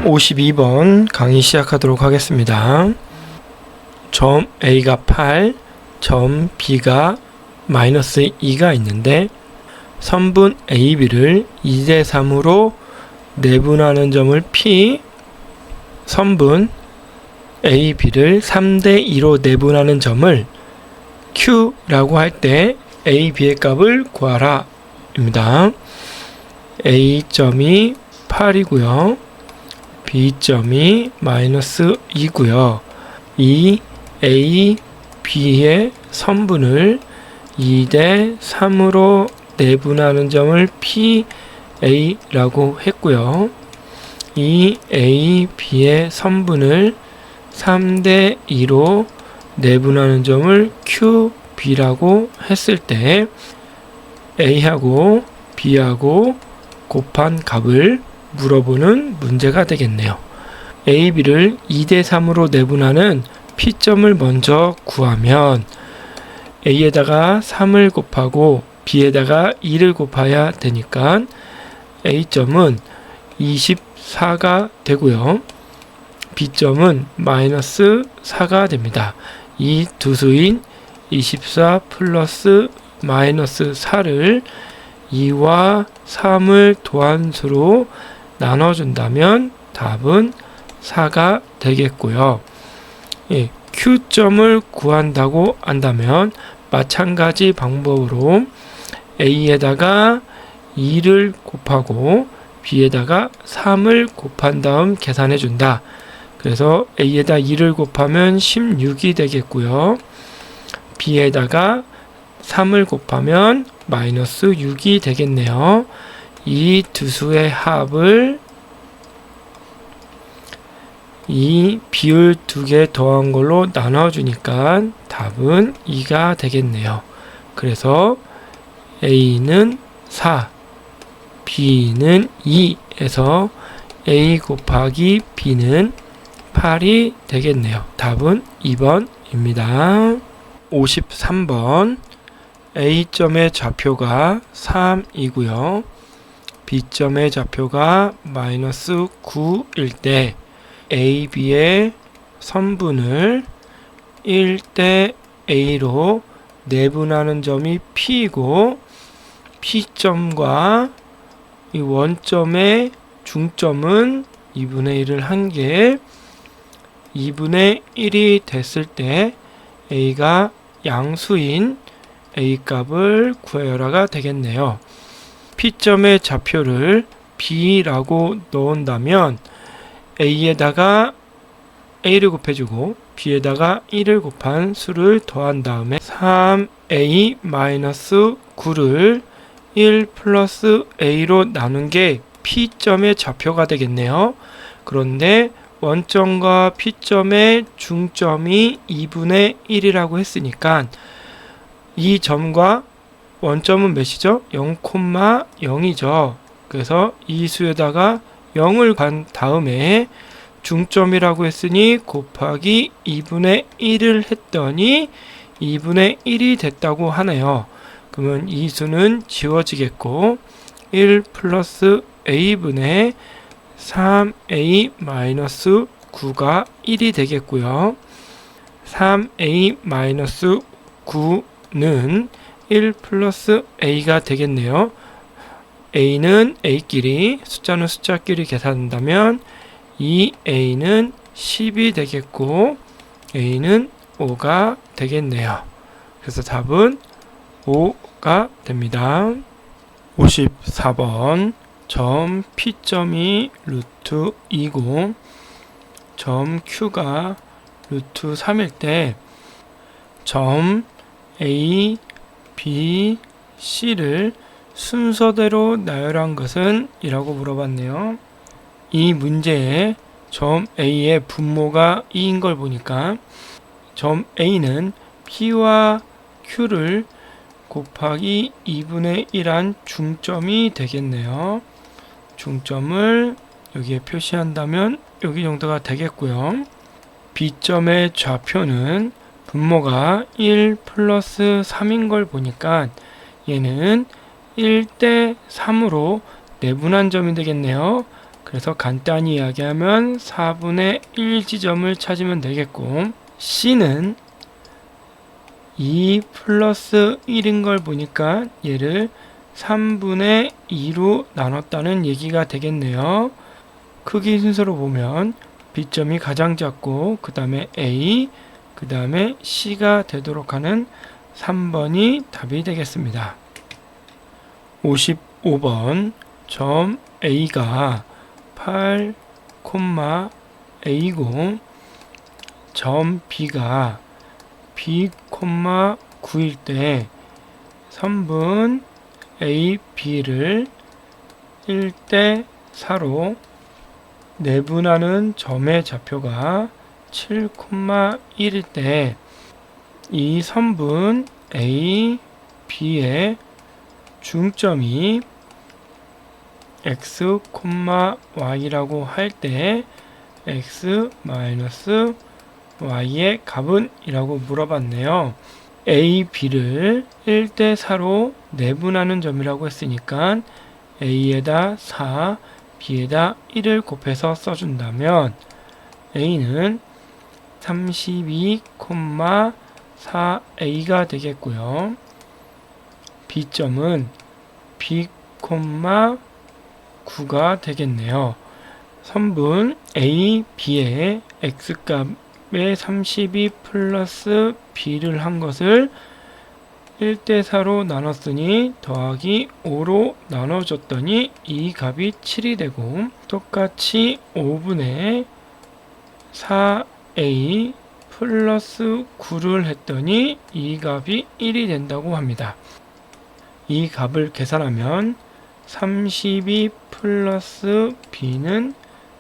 (52번) 강의 시작하도록 하겠습니다. 점 A가 8, 점 B가 마이너스 2가 있는데 선분 AB를 2대3으로 내분하는 점을 P, 선분 AB를 3대2로 내분하는 점을 Q라고 할 때 AB의 값을 구하라 입니다. A점이 8이고요. B점이 마이너스 2고요. 이 A, B의 선분을 2대3으로 내분하는 점을 PA라고 했고요. 이 A, B의 선분을 3대2로 내분하는 점을 QB라고 했을 때 A하고 B하고 곱한 값을 물어보는 문제가 되겠네요. A, B를 2대3으로 내분하는 P점을 먼저 구하면 A에다가 3을 곱하고 B에다가 2를 곱해야 되니까 A점은 24가 되고요. B점은 마이너스 4가 됩니다. 이 두 수인 24 플러스 마이너스 4를 2와 3을 도함수로 나눠준다면 답은 4가 되겠고요. Q점을 구한다고 한다면 마찬가지 방법으로 A에다가 2를 곱하고 B에다가 3을 곱한 다음 계산해 준다. 그래서 A에다 2를 곱하면 16이 되겠고요. B에다가 3을 곱하면 마이너스 6이 되겠네요. 이 두 수의 합을 이 비율 두 개 더한 걸로 나눠주니까 답은 2가 되겠네요. 그래서 A는 4, B는 2에서 A 곱하기 B는 8이 되겠네요. 답은 2번입니다. 53번 A점의 좌표가 3이고요. B점의 좌표가 마이너스 9일 때 A, B의 선분을 1대 A로 내분하는 점이 P이고 P점과 이 원점의 중점은 2분의 1을 한 개, 2분의 1이 됐을 때 A가 양수인 A 값을 구해라가 되겠네요. P점의 좌표를 B라고 넣은다면 A에다가 A를 곱해주고 B에다가 1을 곱한 수를 더한 다음에 3A-9를 1 플러스 A로 나눈 게 P점의 좌표가 되겠네요. 그런데 원점과 P점의 중점이 2분의 1이라고 했으니까 이 점과 원점은 몇이죠? 0,0이죠. 그래서 이 수에다가 0을 간 다음에 중점이라고 했으니 곱하기 2분의 1을 했더니 2분의 1이 됐다고 하네요. 그러면 이 수는 지워지겠고 1 플러스 A분의 3A-9가 1이 되겠고요. 3A-9는 1 플러스 A가 되겠네요. A는 A끼리, 숫자는 숫자끼리 계산한다면 2A는 10이 되겠고 A는 5가 되겠네요. 그래서 답은 5가 됩니다. 54번 점 P점이 루트 2고 점 Q가 루트 3일 때 점 A, B, C를 순서대로 나열한 것은? 이라고 물어봤네요. 이 문제에 점 A의 분모가 2인 걸 보니까 점 A는 P와 Q를 곱하기 2분의 1한 중점이 되겠네요. 중점을 여기에 표시한다면 여기 정도가 되겠고요. B점의 좌표는 분모가 1 플러스 3인 걸 보니까 얘는 1대 3으로 내분한 점이 되겠네요. 그래서 간단히 이야기하면 4분의 1 지점을 찾으면 되겠고, C는 2 플러스 1인 걸 보니까 얘를 3분의 2로 나눴다는 얘기가 되겠네요. 크기 순서로 보면 B점이 가장 작고 그 다음에 A, 그 다음에 C가 되도록 하는 3번이 답이 되겠습니다. 55번 점 A가 8, A고 점 B가 B, 9일 때 선분 A, B를 1대 4로 내분하는 점의 좌표가 7,1일 때 이 선분 A, B의 중점이 x, y라고 할 때 x 마이너스 y의 값은? 이라고 물어봤네요. a, b를 1대 4로 내분하는 점이라고 했으니까 a에다 4, b에다 1을 곱해서 써준다면 a는 32,4a가 되겠고요. b점은 b, 9가 되겠네요. 선분 A, B의 x값에 32 플러스 B를 한 것을 1대 4로 나눴으니 더하기 5로 나눠줬더니 이 값이 7이 되고 똑같이 5분의 4A 플러스 9를 했더니 이 값이 1이 된다고 합니다. 이 값을 계산하면 32 플러스 B는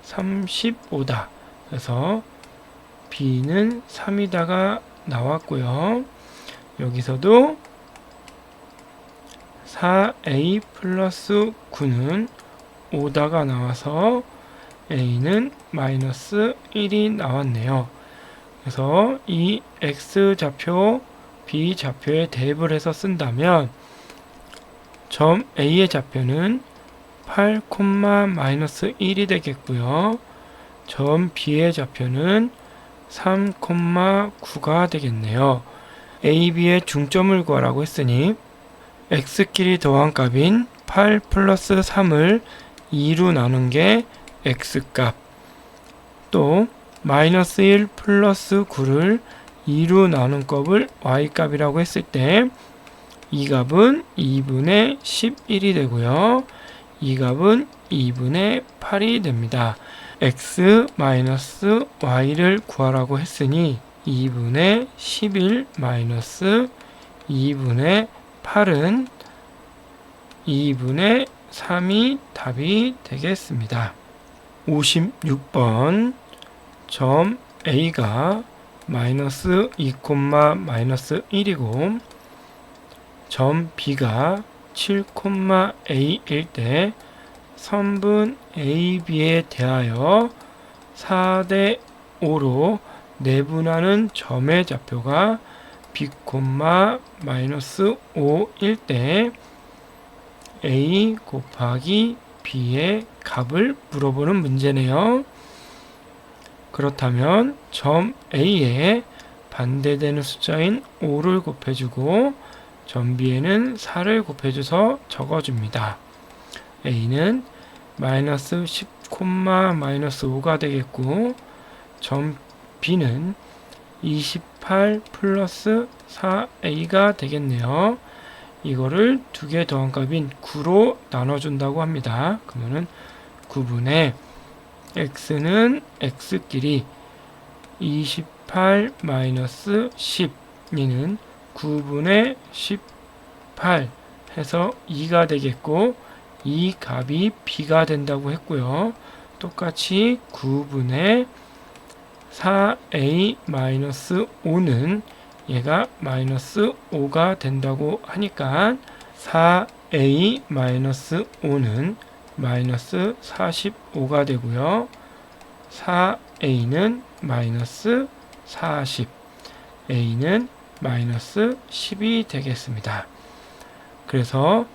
35다. 그래서 B는 3이다가 나왔고요. 여기서도 4A 플러스 9는 5다가 나와서 A는 마이너스 1이 나왔네요. 그래서 이 X좌표, B좌표에 대입을 해서 쓴다면 점 A의 좌표는 8, 마이너스 1이 되겠고요. 점 B의 좌표는 3, 9가 되겠네요. A, B의 중점을 구하라고 했으니 X끼리 더한 값인 8 플러스 3을 2로 나눈 게 X값, 또 마이너스 1 플러스 9를 2로 나눈 값을 Y값이라고 했을 때 이 값은 2분의 11이 되고요. 이 값은 2분의 8이 됩니다. x 마이너스 y를 구하라고 했으니 2분의 11 마이너스 2분의 8은 2분의 3이 답이 되겠습니다. 56번 점 A가 마이너스 2, 마이너스 1이고 점 B가 7, A일 때 선분 A, B에 대하여 4대 5로 내분하는 점의 좌표가 B, 마이너스 5일 때 A 곱하기 B의 값을 물어보는 문제네요. 그렇다면 점 A에 반대되는 숫자인 5를 곱해주고 점 B에는 4를 곱해줘서 적어줍니다. A는 마이너스 10, 마이너스 5가 되겠고 점 B는 28 플러스 4A가 되겠네요. 이거를 두 개 더한 값인 9로 나눠준다고 합니다. 그러면은 9분의 X는 X끼리 28 마이너스 10 얘는 9분의 18 해서 2가 되겠고 이 값이 B가 된다고 했고요. 똑같이 9분의 4A 마이너스 5는 얘가 마이너스 5가 된다고 하니까 4A 마이너스 5는 마이너스 45가 되고요. 4A는 마이너스 40, A는 마이너스 10이 되겠습니다. 그래서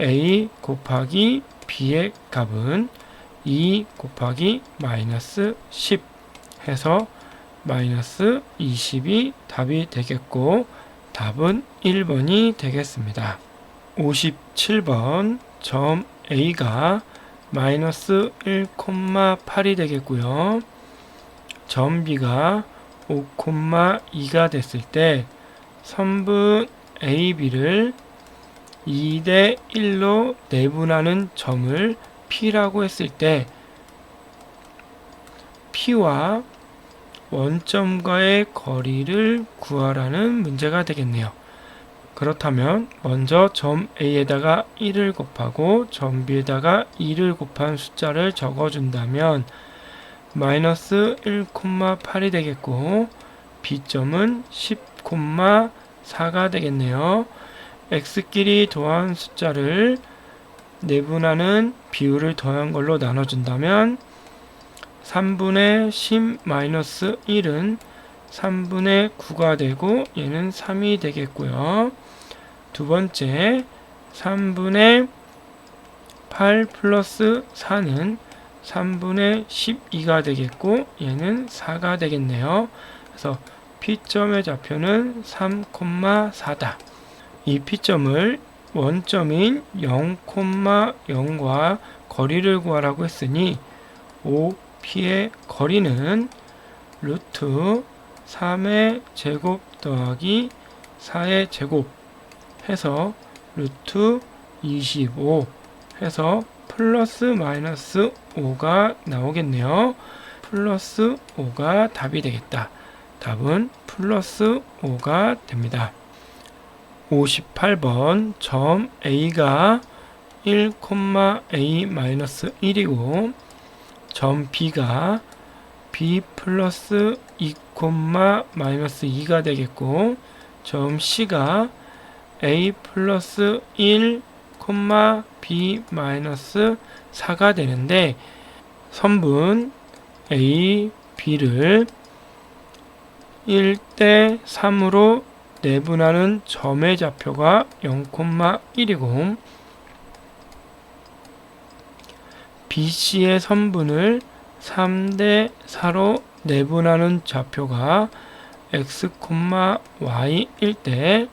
a 곱하기 b의 값은 2 곱하기 마이너스 10 해서 마이너스 20이 답이 되겠고 답은 1번이 되겠습니다. 57번 점 A가 마이너스 1,8이 되겠고요. 점 B가 5,2가 됐을 때 선분 AB를 2대 1로 내분하는 점을 P라고 했을 때 P와 원점과의 거리를 구하라는 문제가 되겠네요. 그렇다면 먼저 점 A에다가 1을 곱하고 점 B에다가 2를 곱한 숫자를 적어준다면 마이너스 1,8이 되겠고 B점은 10,4가 되겠네요. X끼리 더한 숫자를 내분하는 비율을 더한 걸로 나눠준다면 3분의 10-1은 3분의 9가 되고 얘는 3이 되겠고요. 두 번째 3분의 8 플러스 4는 3분의 12가 되겠고 얘는 4가 되겠네요. 그래서 P점의 좌표는 3,4다. 이 P점을 원점인 0,0과 거리를 구하라고 했으니 OP의 거리는 루트 3의 제곱 더하기 4의 제곱 해서 루트 25 해서 플러스 마이너스 5가 나오겠네요. 플러스 5가 답이 되겠다. 답은 플러스 5가 됩니다. 58번 점 A가 1,A-1이고 점 B가 B 플러스 2, 마이너스 2가 되겠고 점 C가 A 플러스 1, B 마이너스 4가 되는데 선분 A, B를 1대 3으로 내분하는 점의 좌표가 0,1이고 BC의 선분을 3대 4로 내분하는 좌표가 x, y일 때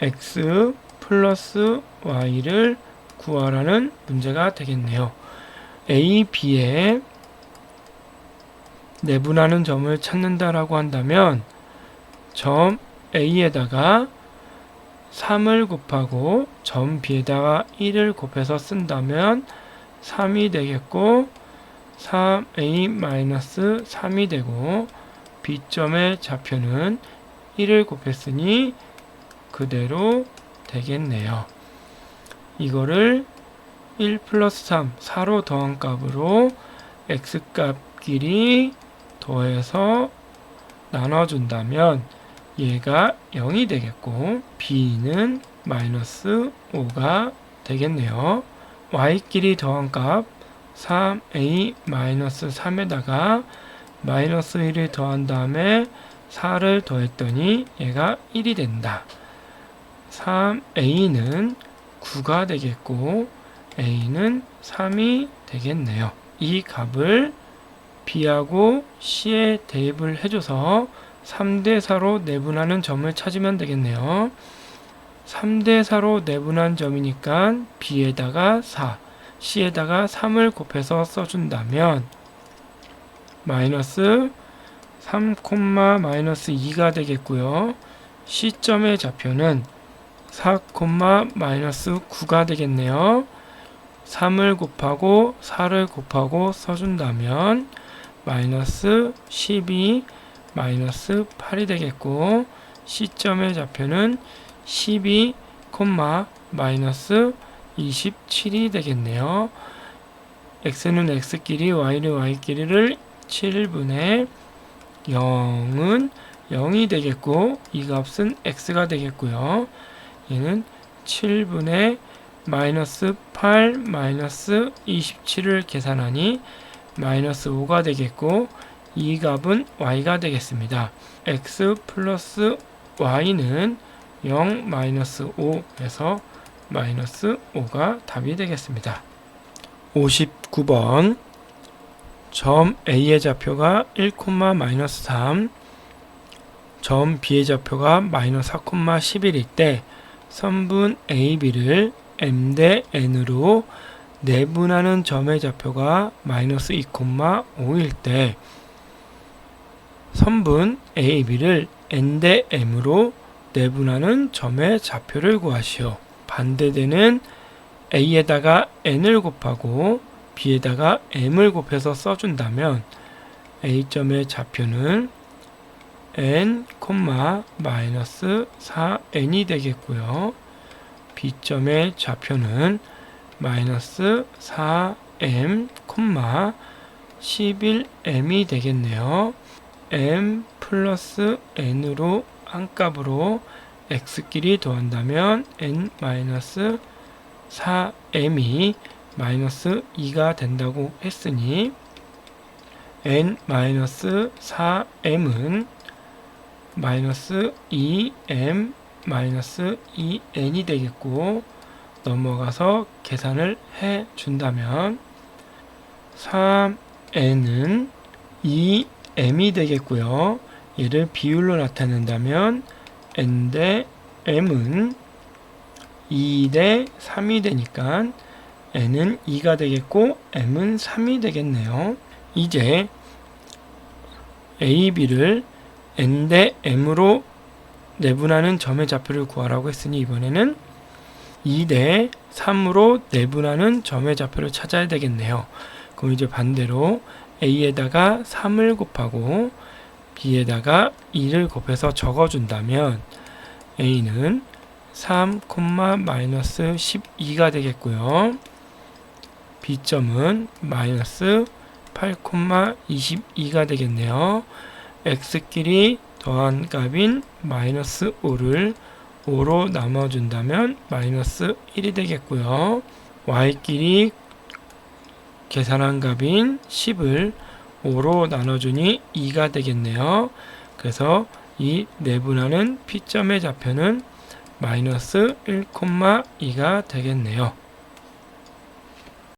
x 플러스 y를 구하라는 문제가 되겠네요. A, B에 내분하는 점을 찾는다라고 한다면 점 A에다가 3을 곱하고 점 B에다가 1을 곱해서 쓴다면 3이 되겠고 3A-3이 되고 B점의 좌표는 1을 곱했으니 그대로 되겠네요. 이거를 1 플러스 3, 4로 더한 값으로 X값끼리 더해서 나눠준다면 얘가 0이 되겠고 B는 마이너스 5가 되겠네요. Y끼리 더한 값 3A-3에다가 마이너스 1을 더한 다음에 4를 더했더니 얘가 1이 된다. 3A는 9가 되겠고 A는 3이 되겠네요. 이 값을 B하고 C에 대입을 해줘서 3대 4로 내분하는 점을 찾으면 되겠네요. 3대 4로 내분한 점이니까 B에다가 4, C에다가 3을 곱해서 써준다면 마이너스 3, 마이너스 2가 되겠고요. C점의 좌표는 4, 마이너스 9가 되겠네요. 3을 곱하고 4를 곱하고 써준다면 마이너스 12, 마이너스 8이 되겠고 C점의 좌표는 12, 마이너스 27이 되겠네요. x는 x끼리 y는 y끼리를 7분의 0은 0이 되겠고 이 값은 x가 되겠고요. 얘는 7분의 마이너스 8 마이너스 27을 계산하니 마이너스 5가 되겠고 이 값은 y가 되겠습니다. x 플러스 y는 0 마이너스 5 해서 마이너스 5가 답이 되겠습니다. 59번 점 A의 좌표가 1,-3, 점 B의 좌표가 마이너스 4,11일 때 선분 AB를 M 대 N으로 내분하는 점의 좌표가 마이너스 2,5일 때 선분 AB를 N 대 M으로 내분하는 점의 좌표를 구하시오. 반대되는 A에다가 N을 gov하고 B에다가 M을 곱해서 써준다면 A점의 좌표는 N, 마이너스 4N이 되겠고요. B점의 좌표는 마이너스 4M, 11M이 되겠네요. M 플러스 N으로 한 값으로 X끼리 더한다면 N 마이너스 4M이 마이너스 2가 된다고 했으니 N 마이너스 4M은 마이너스 2M 마이너스 2N이 되겠고, 넘어가서 계산을 해 준다면 3N은 2M이 되겠고요. 얘를 비율로 나타낸다면 N 대 M은 2 대 3이 되니까 N은 2가 되겠고 M은 3이 되겠네요. 이제 A, B를 N 대 M으로 내분하는 점의 좌표를 구하라고 했으니 이번에는 2 대 3으로 내분하는 점의 좌표를 찾아야 되겠네요. 그럼 이제 반대로 A에다가 3을 곱하고 B에다가 2를 곱해서 적어준다면 A는 3, 마이너스 12가 되겠고요. B점은 마이너스 8, 22가 되겠네요. X끼리 더한 값인 마이너스 5를 5로 나눠준다면 마이너스 1이 되겠고요. Y끼리 계산한 값인 10을 5로 나눠주니 2가 되겠네요. 그래서 이 내분하는 P점의 좌표는 마이너스 1,2가 되겠네요.